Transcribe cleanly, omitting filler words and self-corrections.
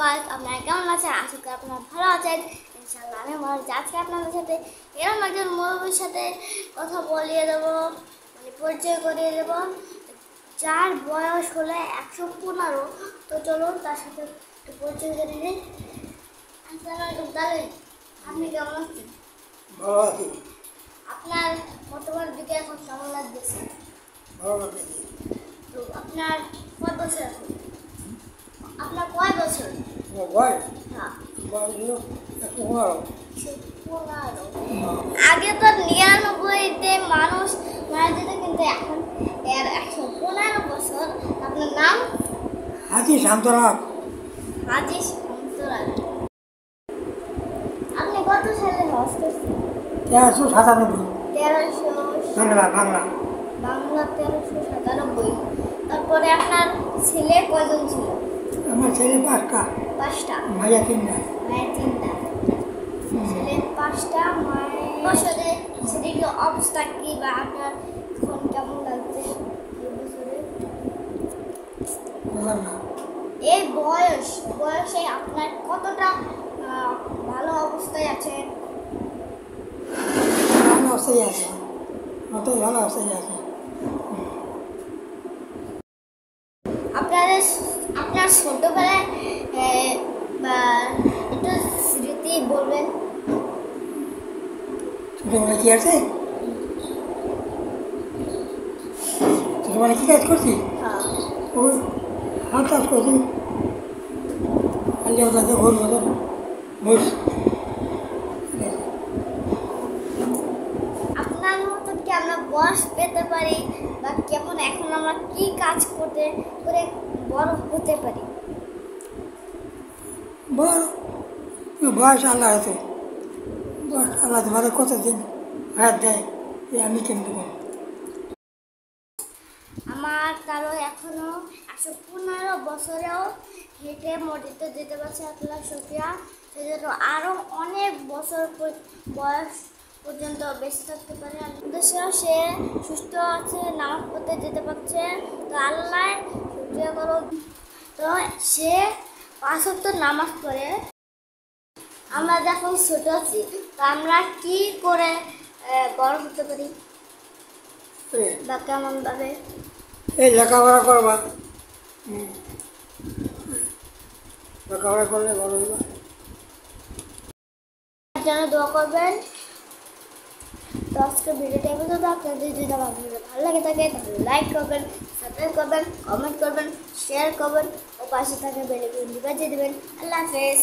Guys, আপনারা কেমন আছেন? আশা করি আপনারা ভালো আছেন। ইনশাআল্লাহ আমি ভালো আছি। আজকে আপনাদের সাথে এরকম একজন মুরব্বীর সাথে কথা বলিয়ে দেবো, পরিচয় করিয়ে দেবো, যার বয়স হলে 115। তো চলুন তার সাথে একটু পরিচয় করিয়ে দিই। আসসালামু আলাইকুম দাদা, আপনি কেমন আছেন? ভালো আছি। আপনার বর্তমান দিকে এখন কেমন লাগতেছে? ভালো লাগছে। তো আপনার কয় বছর এখন? আপনার কয় বছর? আমার বয়স হ্যাঁ, বয়স হলো 115। আগে তো 99-তে মানুষ মারা যেত, কিন্তু এখন এর 115 বছর। আপনার নাম? হাজি শান্তনাথ। হাজি শান্তনাথ। আপনি কত সালে হজ করছেন? 1397। 1300 বাংলা বাংলা বাংলা 1397। তারপরে আপনার ছেলে কয়জন ছিল? আমার ছেলে 5টা, 5টা, ভাইয়া 3টা। মায়ের 3টা। ছেলে 5টা, মায়ের বছরে সেদিকে অবস্থা কি, বা আপনার এখন কেমন লাগছে এই বছরে? বুঝলাম না। এই বয়সে আপনার কতটা ভালো অবস্থায় আছেন? ভালো অবস্থায় আছে, অতই ভালো অবস্থায় আছে। আপনার ছোটবেলায় বা একটু স্মৃতি বলবেন। ছোটবেলায় কি আছে? ছোটবেলায় কি কাজ করছি? হ্যাঁ। ওই হাত কাজ করছি, খালি ওটাতে ঘর মতো বস। আপনার মতো কি আমরা বয়স পেতে পারি, বা কেমন এখন আমরা কি কাজ করতে করে বড় হতে পারি? বড় বয়স আল্লাহ আছে, বয়স আল্লাহ তোমাদের কতদিন হায়াত দেয় আমি কেমন দেবো। আমার কারো এখনো 115 বছরেও হেঁটে মসজিদে যেতে পারছে, আল্লাহ শুকরিয়া। সেজন্য আরও অনেক বছর বয়স পর্যন্ত বেঁচে থাকতে পারে। দেশেও সে সুস্থ আছে, নামাজ পড়তে যেতে পারছে। তো আল্লাহ শুকরিয়া করো। তো সে 5 ওয়াক্ত নামাজ পড়ে। আমরা যখন ছোট আছি, তো আমরা কি করে বড় হতে পারি, বা কেমনভাবে? এই লেখাপড়া করবা, লেখাপড়া করলে ভালো হইবা। জন্য দোয়া করবেন। তো আজকে ভিডিওটা পর্যন্ত। আপনাদের যদি আমার ভিডিও ভালো লাগে থাকে তাহলে লাইক করবেন, সাবস্ক্রাইব করবেন, কমেন্ট করবেন, শেয়ার করবেন ও পাশে থাকা বেল আইকনটি বাজিয়ে দেবেন। আল্লাহ হাফেজ।